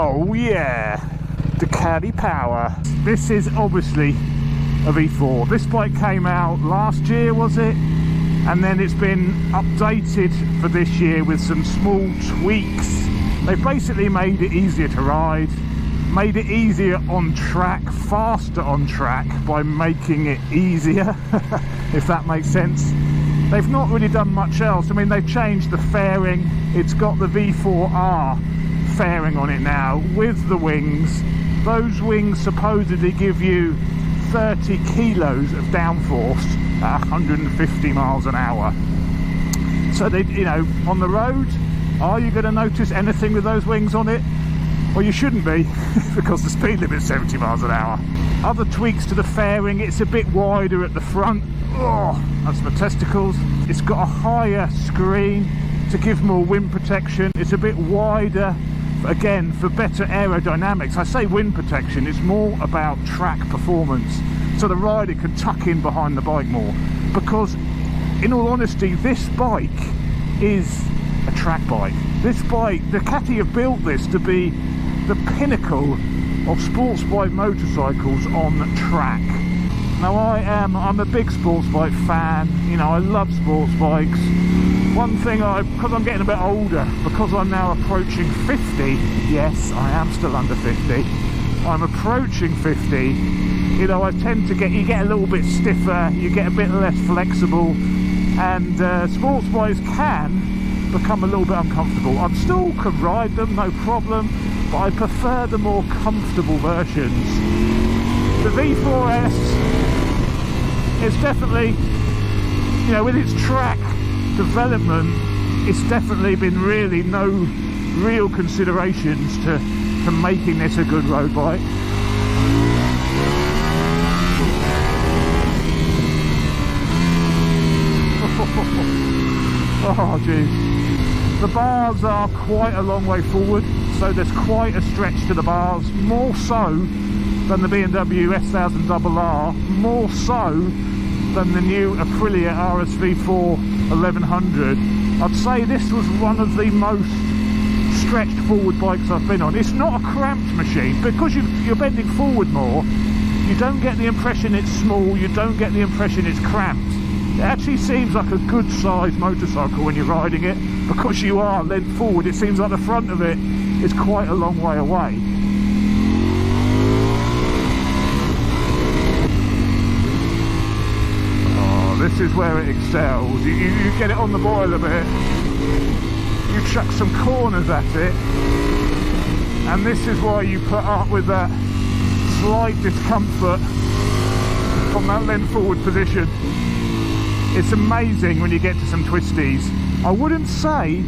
Oh yeah, Ducati power. This is obviously a V4. This bike came out last year, was it? And then it's been updated for this year with some small tweaks. They've basically made it easier to ride, made it easier on track, faster on track by making it easier, if that makes sense. They've not really done much else. I mean, they've changed the fairing. It's got the V4R fairing on it now with the wings. Those wings supposedly give you 30 kilos of downforce at 150 miles an hour. So they, you know, on the road, are you going to notice anything with those wings on it? Well, you shouldn't be, because the speed limit's 70 miles an hour. Other tweaks to the fairing, it's a bit wider at the front. Oh, that's my testicles. It's got a higher screen to give more wind protection. It's a bit wider, again, for better aerodynamics. I say wind protection, it's more about track performance, so the rider can tuck in behind the bike more. Because, in all honesty, this bike is a track bike. This bike, Ducati have built this to be the pinnacle of sports bike motorcycles on track. Now I'm a big sports bike fan, you know, I love sports bikes. One thing, because I'm getting a bit older, because I'm now approaching 50, yes, I am still under 50, I'm approaching 50, you know, I tend to you get a little bit stiffer, you get a bit less flexible, and sports bikes can become a little bit uncomfortable. I still can ride them, no problem, but I prefer the more comfortable versions. The V4S is definitely, you know, with its track development, it's definitely been really no real considerations to making this a good road bike. Oh jeez. The bars are quite a long way forward, so there's quite a stretch to the bars, more so than the BMW S1000RR, more so than the new Aprilia RSV4 1100. I'd say this was one of the most stretched forward bikes I've been on. It's not a cramped machine, because you're bending forward more, you don't get the impression it's small, you don't get the impression it's cramped. It actually seems like a good sized motorcycle when you're riding it, because you are leant forward. It seems like the front of it is quite a long way away. Oh, this is where it excels. You get it on the boil a bit, you chuck some corners at it, and this is why you put up with that slight discomfort from that leant forward position. It's amazing when you get to some twisties. I wouldn't say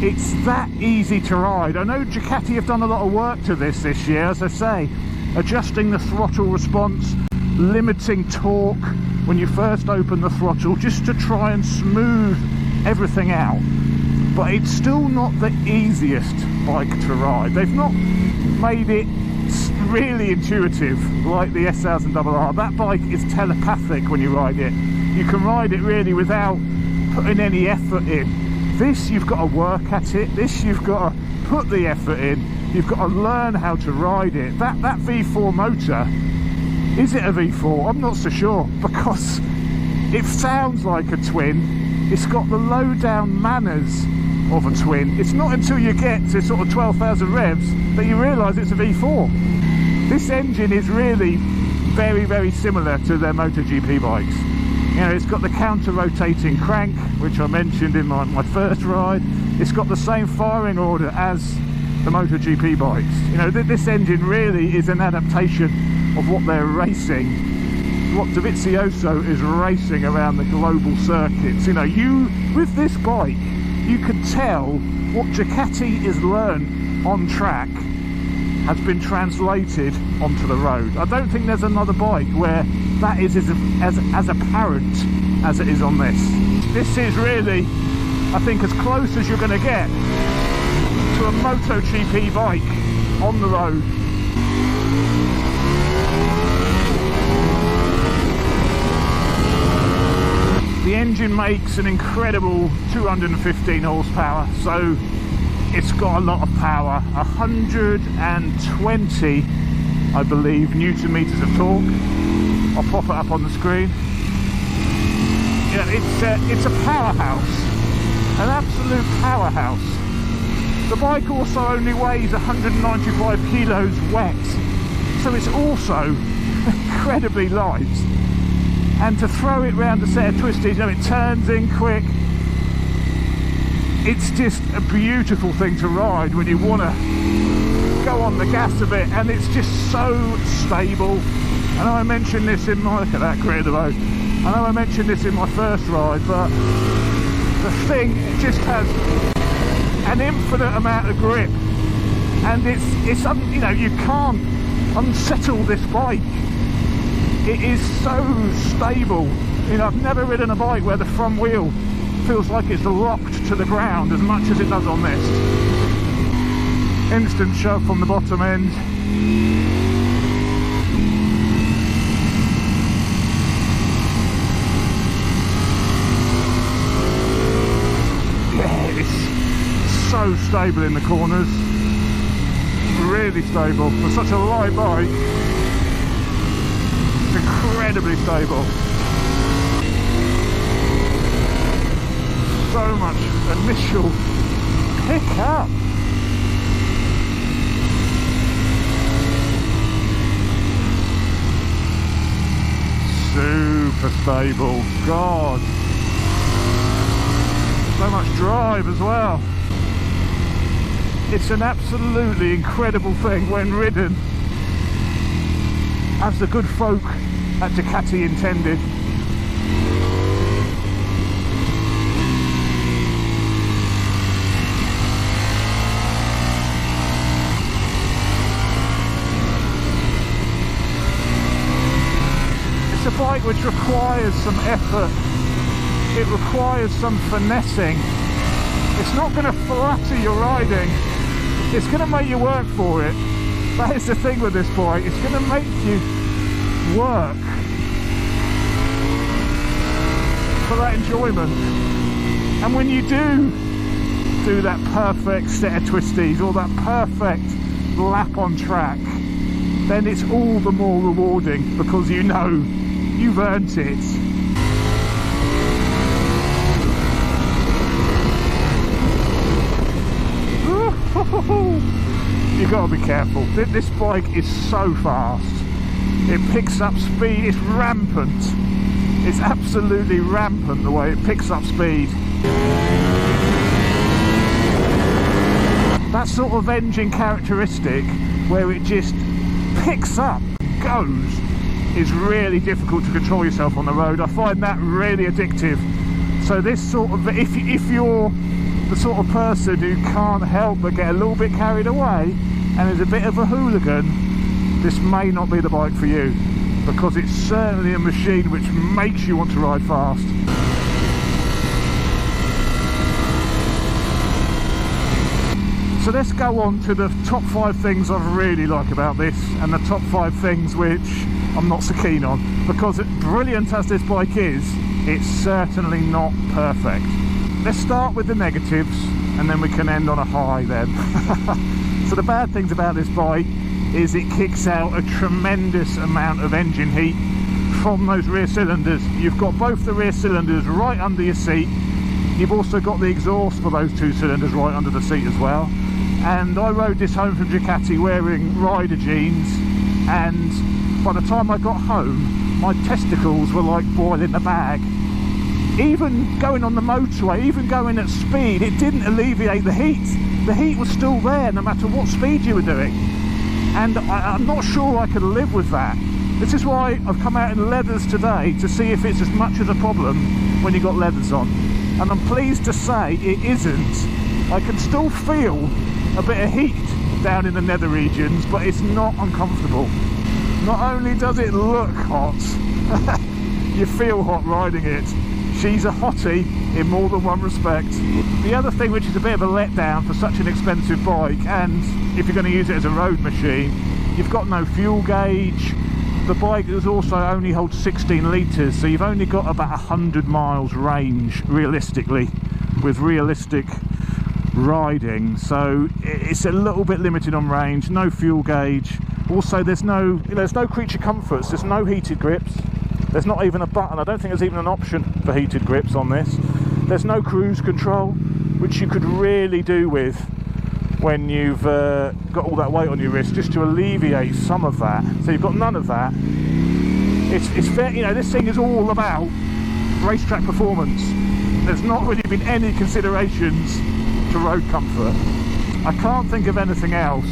it's that easy to ride. I know Ducati have done a lot of work to this year, as I say, adjusting the throttle response, limiting torque when you first open the throttle, just to try and smooth everything out. But it's still not the easiest bike to ride. They've not made it really intuitive like the S1000RR. That bike is telepathic when you ride it. You can ride it really without putting any effort in. This, you've got to work at it. This, you've got to put the effort in. You've got to learn how to ride it. That V4 motor, is it a V4? I'm not so sure, because it sounds like a twin. It's got the low down manners of a twin. It's not until you get to sort of 12,000 revs that you realise it's a V4. This engine is really very, very similar to their MotoGP bikes. You know, it's got the counter-rotating crank, which I mentioned in my first ride. It's got the same firing order as the MotoGP bikes. You know, this engine really is an adaptation of what they're racing, what Dovizioso is racing around the global circuits. You know, with this bike, you can tell what Ducati has learned on track has been translated onto the road. I don't think there's another bike where that is as apparent as it is on this. This is really, I think, as close as you're going to get to a MotoGP bike on the road. The engine makes an incredible 215 horsepower, so it's got a lot of power, 120 I believe newton meters of torque. I'll pop it up on the screen. Yeah, it's a powerhouse, an absolute powerhouse. The bike also only weighs 195 kilos wet, so it's also incredibly light. And to throw it round a set of twisties, you know, it turns in quick. It's just a beautiful thing to ride when you want to go on the gas a bit, and it's just so stable. I know I mentioned this in my, look at that grit of the road. I know I mentioned this in my first ride, but the thing just has an infinite amount of grip, and it's you know, you can't unsettle this bike. It is so stable. You know, I've never ridden a bike where the front wheel feels like it's locked to the ground as much as it does on this. Instant shove from the bottom end. Yeah, it's so stable in the corners. Really stable. For such a light bike, it's incredibly stable. So much initial pickup. Super stable, God. So much drive as well. It's an absolutely incredible thing when ridden as the good folk at Ducati intended. It's a bike which requires some effort. It requires some finessing. It's not going to flatter your riding. It's going to make you work for it. That is the thing with this bike. It's going to make you work for that enjoyment. And when you do that perfect set of twisties or that perfect lap on track, then it's all the more rewarding because you know you've earned it. You gotta be careful. This bike is so fast. It picks up speed. It's rampant. It's absolutely rampant the way it picks up speed. That sort of engine characteristic where it just picks up, goes, is really difficult to control yourself on the road. I find that really addictive. So this sort of, if you're the sort of person who can't help but get a little bit carried away and is a bit of a hooligan, this may not be the bike for you, because it's certainly a machine which makes you want to ride fast. So let's go on to the top 5 things I really like about this and the top 5 things which I'm not so keen on, because brilliant as this bike is, it's certainly not perfect. Let's start with the negatives and then we can end on a high then. So the bad things about this bike is it kicks out a tremendous amount of engine heat from those rear cylinders. You've got both the rear cylinders right under your seat. You've also got the exhaust for those 2 cylinders right under the seat as well. And I rode this home from Ducati wearing rider jeans, and by the time I got home my testicles were like boiling the bag. Even going on the motorway, even going at speed, it didn't alleviate the heat. The heat was still there no matter what speed you were doing. And I'm not sure I could live with that. This is why I've come out in leathers today, to see if it's as much as a problem when you got leathers on. And I'm pleased to say it isn't. I can still feel a bit of heat down in the nether regions, but it's not uncomfortable. Not only does it look hot, you feel hot riding it. She's a hottie in more than one respect. The other thing which is a bit of a letdown for such an expensive bike, and if you're going to use it as a road machine, you've got no fuel gauge. The bike is also only holds 16 litres, so you've only got about 100 miles range realistically, with realistic riding, so it's a little bit limited on range. No fuel gauge. Also, there's no creature comforts. There's no heated grips. There's not even a button. I don't think there's even an option for heated grips on this. There's no cruise control, which you could really do with when you've got all that weight on your wrist, just to alleviate some of that. So you've got none of that. It's fair, you know, this thing is all about racetrack performance. There's not really been any considerations to road comfort. I can't think of anything else.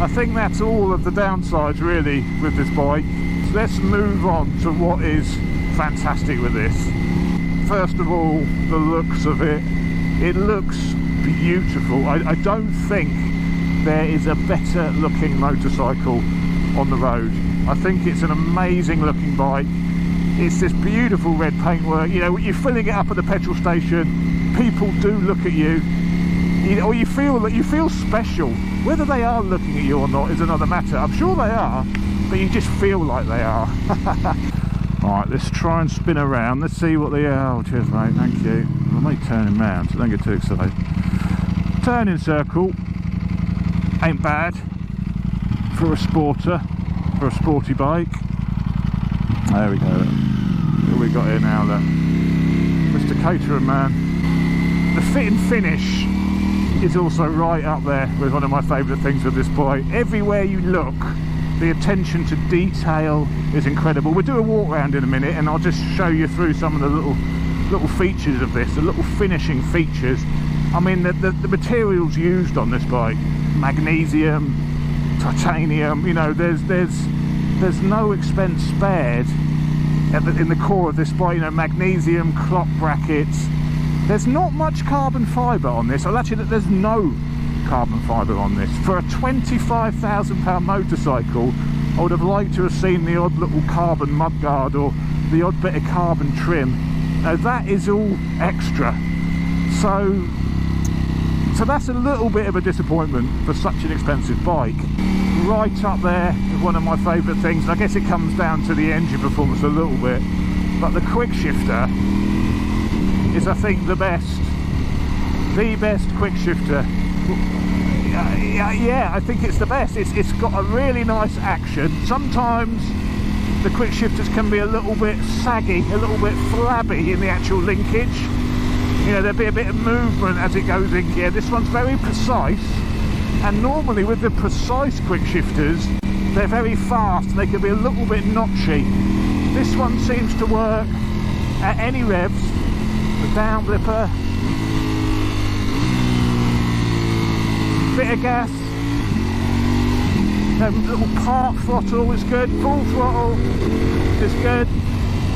I think that's all of the downsides really with this bike. So let's move on to what is fantastic with this. First of all, the looks of it. It looks beautiful. I don't think there is a better looking motorcycle on the road. I think it's an amazing looking bike. It's this beautiful red paintwork. You know, you're filling it up at the petrol station, people do look at you, or you feel that you feel special. Whether they are looking at you or not is another matter. I'm sure they are, but you just feel like they are. Alright, let's try and spin around. Let's see what the... Oh, cheers mate, thank you. I may turn him round, so don't get too excited. Turn in circle. Ain't bad for a sporter, for a sporty bike. There we go. What we got here now, look. Mr. Caterer man. The fit and finish is also right up there with one of my favourite things with this bike. Everywhere you look, the attention to detail is incredible. We'll do a walk round in a minute and I'll just show you through some of the little features of this, the little finishing features. I mean, the materials used on this bike, magnesium, titanium, you know, there's no expense spared in the core of this bike. You know, magnesium, clock brackets. There's not much carbon fibre on this. Well, actually, there's no carbon fibre on this. For a £25,000 motorcycle, I would have liked to have seen the odd little carbon mudguard or the odd bit of carbon trim. Now that is all extra. So that's a little bit of a disappointment for such an expensive bike. Right up there with one of my favourite things, and I guess it comes down to the engine performance a little bit, but the quick shifter is, I think, the best quick shifter. Yeah, I think it's the best. It's got a really nice action. Sometimes the quick shifters can be a little bit saggy, a little bit flabby in the actual linkage. You know, there'll be a bit of movement as it goes in gear. This one's very precise, and normally with the precise quick shifters, they're very fast and they can be a little bit notchy. This one seems to work at any revs. The down blipper, bit of gas, little park throttle is good, full throttle is good.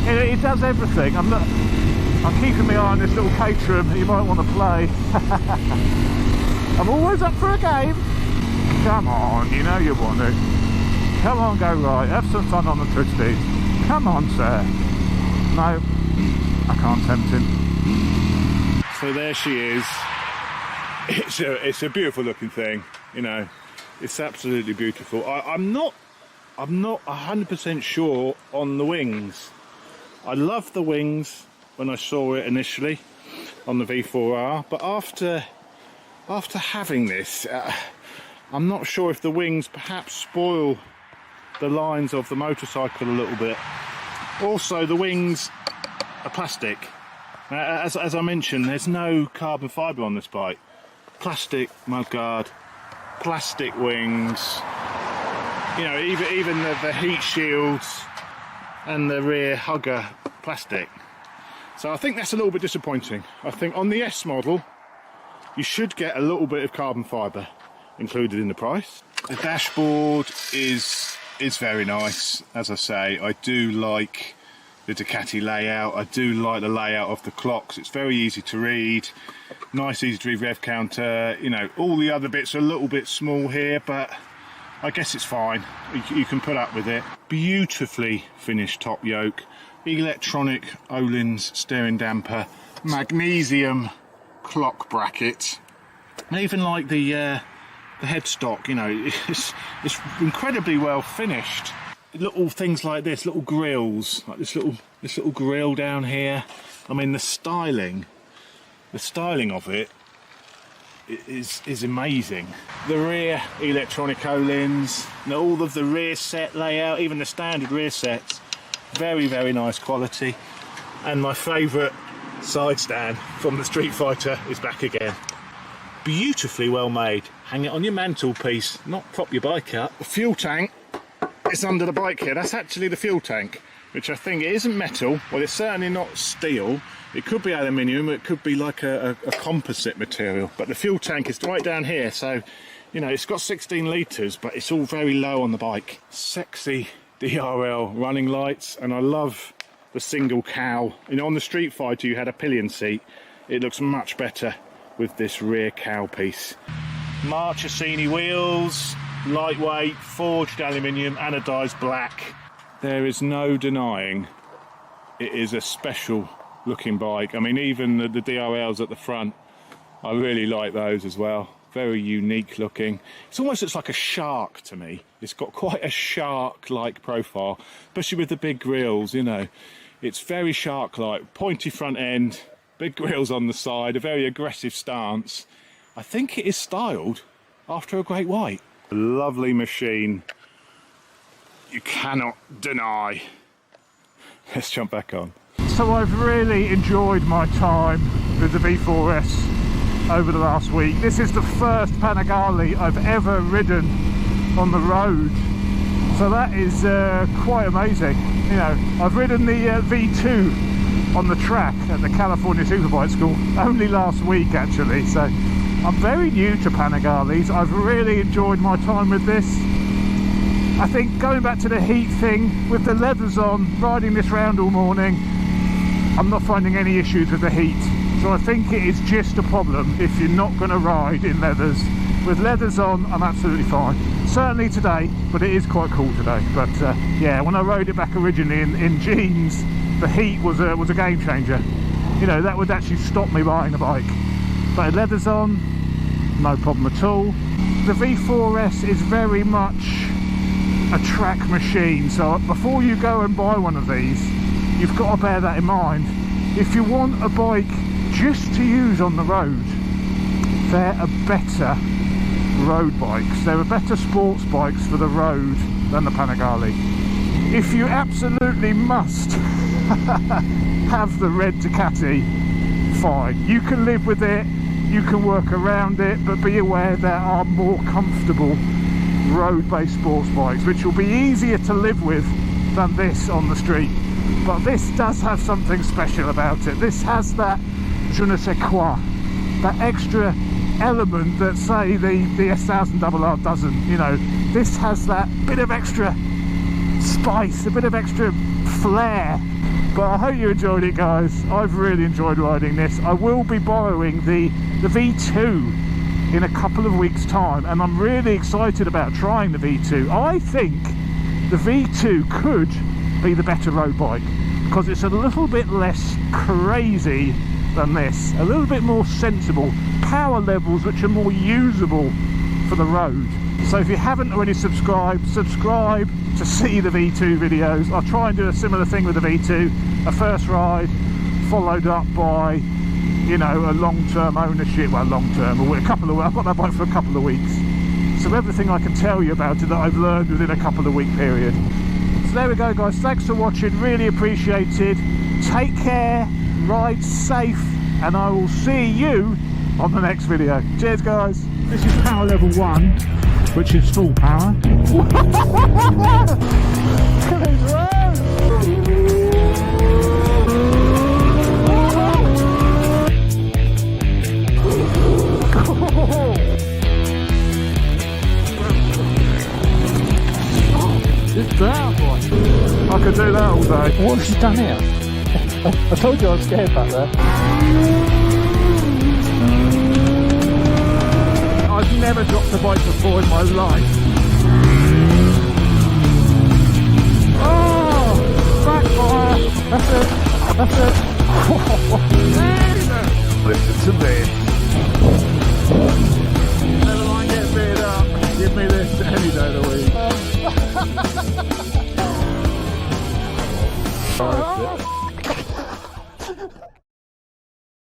It does everything. I'm keeping my eye on this little caterer that you might want to play. I'm always up for a game. Come on, you know you want it. Come on, go right, have some fun on the twisties. Come on, sir. No, I can't tempt him. So there she is. It's a beautiful looking thing, you know. It's absolutely beautiful. I'm not 100% sure on the wings. I love the wings when I saw it initially on the V4R, but after having this, I'm not sure if the wings perhaps spoil the lines of the motorcycle a little bit. Also, the wings are plastic. As I mentioned, there's no carbon fibre on this bike. Plastic mudguard, plastic wings, you know, even the heat shields and the rear hugger plastic. So I think that's a little bit disappointing. I think on the S model you should get a little bit of carbon fibre included in the price. The dashboard is very nice. As I say, I do like the Ducati layout. I do like the layout of the clocks. It's very easy to read, nice easy to read rev counter. You know, all the other bits are a little bit small here, but I guess it's fine. You can put up with it. Beautifully finished top yoke, electronic Öhlins steering damper, magnesium clock bracket, and even like the headstock, you know, it's incredibly well finished. Little things like this, little grills, like this little grill down here. I mean, the styling of it is amazing. The rear electronic O-lins, and all of the rear set layout, even the standard rear sets, very, very nice quality. And my favourite side stand from the Street Fighter is back again. Beautifully well made. Hang it on your mantelpiece, not prop your bike up. The fuel tank is under the bike here. That's actually the fuel tank, which I think it isn't metal. Well, it's certainly not steel. It could be aluminium, it could be like a composite material. But the fuel tank is right down here, so, you know, it's got 16 litres, but it's all very low on the bike. Sexy DRL running lights, and I love the single cowl. You know, on the Street Fighter you had a pillion seat. It looks much better with this rear cowl piece. Marchesini wheels, lightweight, forged aluminium, anodised black. There is no denying it is a special looking bike. I mean, even the DRLs at the front, I really like those as well. Very unique looking. It almost looks like a shark to me. It's got quite a shark-like profile, especially with the big grills, you know. It's very shark-like, pointy front end, big grills on the side, a very aggressive stance. I think it is styled after a great white. A lovely machine. You cannot deny. Let's jump back on. So I've really enjoyed my time with the V4S over the last week. This is the first Panigale I've ever ridden on the road, so that is quite amazing. You know, I've ridden the V2 on the track at the California Superbike School only last week actually, so I'm very new to Panigales. I've really enjoyed my time with this. I think going back to the heat thing, with the leathers on, riding this round all morning, I'm not finding any issues with the heat. So I think it is just a problem if you're not going to ride in leathers. With leathers on, I'm absolutely fine. Certainly today, but it is quite cool today. But yeah, when I rode it back originally in jeans, the heat was a game changer. You know, that would actually stop me buying a bike. But leathers on, no problem at all. The V4S is very much a track machine, so before you go and buy one of these, you've got to bear that in mind. If you want a bike just to use on the road, there are better road bikes. There are better sports bikes for the road than the Panigale. If you absolutely must have the red Ducati, fine. You can live with it, you can work around it, but be aware there are more comfortable road-based sports bikes which will be easier to live with than this on the street. But this does have something special about it. This has that je ne sais quoi, that extra element that, say, the S1000RR doesn't. You know, this has that bit of extra spice, a bit of extra flair. But I hope you enjoyed it, guys. I've really enjoyed riding this. I will be borrowing the V2 in a couple of weeks' time, and I'm really excited about trying the V2. I think the V2 could be the better road bike because it's a little bit less crazy than this, a little bit more sensible, power levels which are more usable for the road. So if you haven't already subscribed, subscribe to see the V2 videos. I'll try and do a similar thing with the V2, a first ride followed up by, you know, a long-term ownership. Well, long-term, or I've got that bike for a couple of weeks, so everything I can tell you about it that I've learned within a couple of week period. So there we go, guys. Thanks for watching, really appreciated. Take care, ride safe, and I will see you on the next video. Cheers, guys. This is power level 1, which is full power. Look at this road! It's bad, boy. I could do that all day. What have you done here? I told you I was scared back there. I've never dropped a bike before in my life. Oh! Backfire! That's it! That's it!